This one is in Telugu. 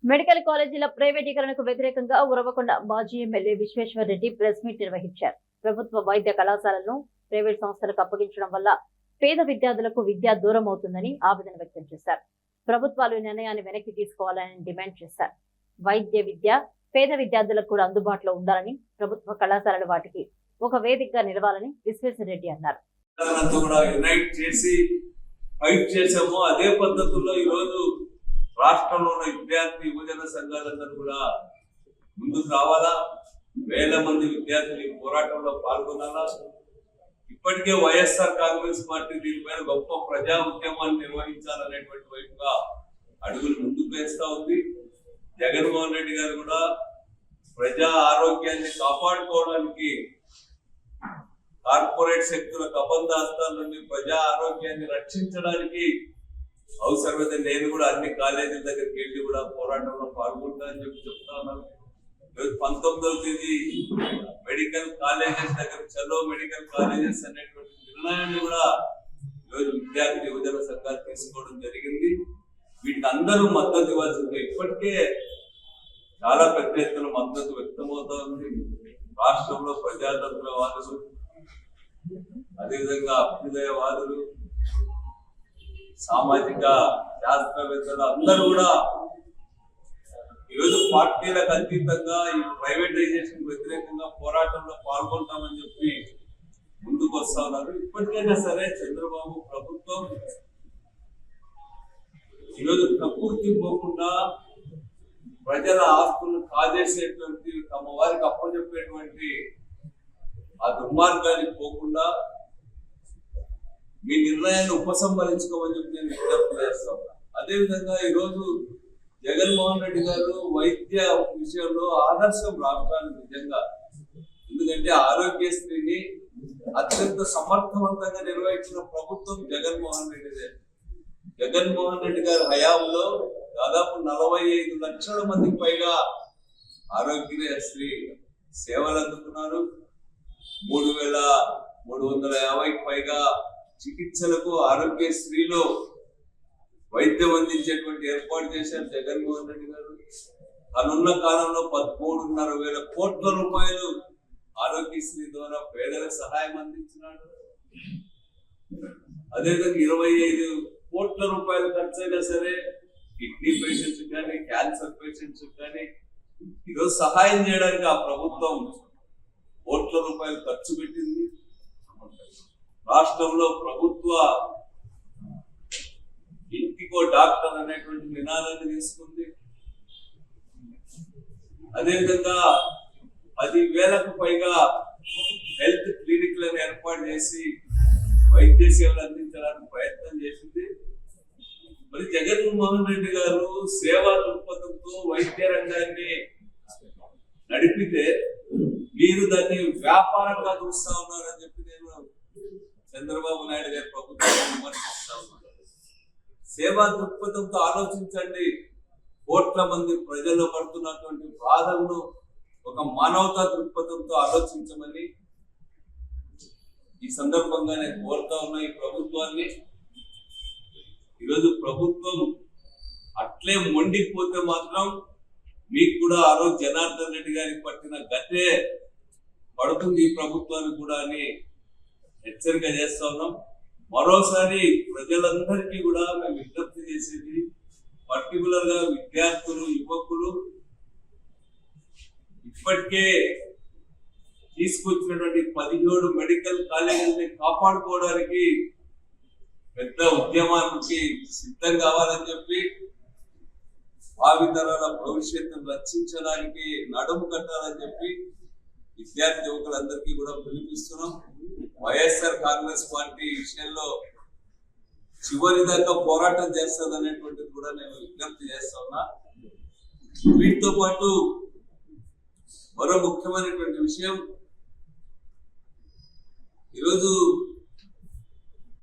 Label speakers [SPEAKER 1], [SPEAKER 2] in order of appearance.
[SPEAKER 1] మెడికల్ కాలేజీల ప్రైవేటీకరణకు వ్యతిరేకంగా ఉరవకొండ మాజీ MLA Vishweshwar Reddy press meet నిర్వహించారు. ప్రభుత్వ వైద్య కళాశాలలను ప్రైవేట్ సంస్థలకు అప్పగించడం వల్ల పేద విద్యార్థులకు విద్య దూరం అవుతుందని ఆవేదన వ్యక్తం చేశారు. ప్రభుత్వాలు నిర్ణయాన్ని వెనక్కి తీసుకోవాలని డిమాండ్ చేశారు. వైద్య విద్య పేద విద్యార్థులకు కూడా అందుబాటులో ఉండాలని, ప్రభుత్వ కళాశాలలు వాటికి ఒక వేదికగా నిలవాలని విశ్వేశ్వర్ రెడ్డి అన్నారు.
[SPEAKER 2] అదే పద్ధతుల్లో ఈ రోజు రాష్ట్రంలో ఉన్న విద్యార్థి యువజన సంఘాలందరూ కూడా ముందుకు రావాలా. వేల మంది విద్యార్థులు పోరాటంలో పాల్గొనాలా. ఇప్పటికే వైఎస్ఆర్ కాంగ్రెస్ పార్టీ దీనిపైన గొప్ప ప్రజా ఉద్యమాన్ని నిర్వహించాలనేటువంటి వైపుగా అడుగులు ముందుకు వేస్తా ఉంది. జగన్మోహన్ రెడ్డి గారు కూడా ప్రజా ఆరోగ్యాన్ని కాపాడుకోవడానికి కార్పొరేట్ శక్తుల కబంధాస్తాల నుండి ప్రజా ఆరోగ్యాన్ని రక్షించడానికి అవసరమైతే నేను కూడా అన్ని కాలేజీల దగ్గరికి వెళ్ళి కూడా పోరాటంలో పాల్గొంటానని చెప్తా ఉన్నాను. 19వ తేదీ మెడికల్ కాలేజెస్ దగ్గర చలో మెడికల్ కాలేజెస్ అనేటువంటి నిర్ణయాన్ని కూడా ఈరోజు విద్యార్థి యువజన సంఘాలు తీసుకోవడం జరిగింది. వీటికి అందరూ మద్దతు ఇవ్వాల్సిందే. ఇప్పటికే చాలా పెద్ద ఎత్తున మద్దతు వ్యక్తమవుతా ఉంది. రాష్ట్రంలో ప్రజాతంత్రవాదులు, అదేవిధంగా అభ్యుదయవాదులు, సామాజిక శాస్త్రవేత్తలు అందరూ కూడా ఈరోజు పార్టీలకు అతీతంగా ఈ ప్రైవేటైజేషన్ వ్యతిరేకంగా పోరాటంలో పాల్గొంటామని చెప్పి ముందుకు వస్తా ఉన్నారు. ఇప్పటికైనా సరే చంద్రబాబు ప్రభుత్వం ఈరోజు ప్రకృతి పోకుండా ప్రజల ఆస్తులను కాజేసేటువంటి, తమ వారికి అప్పచెప్పేటువంటి ఆ దుర్మార్గానికి పోకుండా మీ నిర్ణయాన్ని ఉపసంహరించుకోమని చెప్పి నేను విజ్ఞప్తి చేస్తాను. అదేవిధంగా ఈరోజు జగన్మోహన్ రెడ్డి గారు వైద్య విషయంలో ఆదర్శం రాష్ట్రానికి నిజంగా. ఎందుకంటే ఆరోగ్యశ్రీని అత్యంత సమర్థవంతంగా నిర్వహించిన ప్రభుత్వం జగన్మోహన్ రెడ్డిదే. జగన్మోహన్ రెడ్డి గారి హయాంలో దాదాపు 45 లక్షల మందికి పైగా ఆరోగ్యశ్రీ సేవలు అందుకున్నారు. 3,350కి పైగా చికిత్సలకు ఆరోగ్యశ్రీలో వైద్యం అందించేటువంటి ఏర్పాటు చేశారు జగన్మోహన్ రెడ్డి గారు. తనున్న కాలంలో 13,500 కోట్ల రూపాయలు ఆరోగ్యశ్రీ ద్వారా పేదలకు సహాయం అందించినాడు. అదేవిధంగా 25 కోట్ల రూపాయలు ఖర్చైనా సరే కిడ్నీ పేషెంట్స్ కానీ, క్యాన్సర్ పేషెంట్స్ కానీ ఈరోజు సహాయం చేయడానికి ఆ ప్రభుత్వం కోట్ల రూపాయలు ఖర్చు పెట్టింది. రాష్ట్రంలో ప్రభుత్వ ఇంటికో డాక్టర్ అనేటువంటి నినాదాన్ని తీసుకుంది. అదేవిధంగా 10,000కు పైగా హెల్త్ క్లినిక్లను ఏర్పాటు చేసి వైద్య సేవలు అందించడానికి ప్రయత్నం చేసింది. మరి జగన్మోహన్ రెడ్డి గారు సేవా దృక్పథంతో వైద్య రంగాన్ని నడిపితే మీరు దాన్ని వ్యాపారంగా చూస్తా ఉన్నారని చెప్పి నేను చంద్రబాబు నాయుడు గారి ప్రభుత్వాన్ని విమర్శిస్తా ఉన్నాను. సేవా దృక్పథంతో ఆలోచించండి. కోట్ల మంది ప్రజలు పడుతున్నటువంటి బాధలను ఒక మానవతా దృక్పథంతో ఆలోచించమని ఈ సందర్భంగా నేను కోరుతా ఉన్నా ఈ ప్రభుత్వాన్ని. ఈరోజు ప్రభుత్వం అట్లే మొండిపోతే మాత్రం మీకు కూడా ఆ రోజు జనార్దన్ రెడ్డి గారికి పట్టిన గతే పడుతుంది ఈ ప్రభుత్వానికి కూడా అని హెచ్చరిక చేస్తా ఉన్నాం. మరోసారి ప్రజలందరికీ కూడా మేము విజ్ఞప్తి చేసేది, పర్టికులర్ గా విద్యార్థులు, యువకులు ఇప్పటికే తీసుకొచ్చినటువంటి 17 మెడికల్ కాలేజీలని కాపాడుకోవడానికి పెద్ద ఉద్యమానికి సిద్ధం కావాలని చెప్పి, భావితరాల భవిష్యత్తును రక్షించడానికి నడుము కట్టాలని చెప్పి విద్యార్థి యువకులందరికీ కూడా పిలిపిస్తున్నాం. వైఎస్ఆర్ కాంగ్రెస్ పార్టీ విషయంలో చివరి దాకా పోరాటం చేస్తుంది అనేటువంటిది కూడా నేను విజ్ఞప్తి చేస్తా ఉన్నా. వీటితో పాటు మరో ముఖ్యమైనటువంటి విషయం, ఈరోజు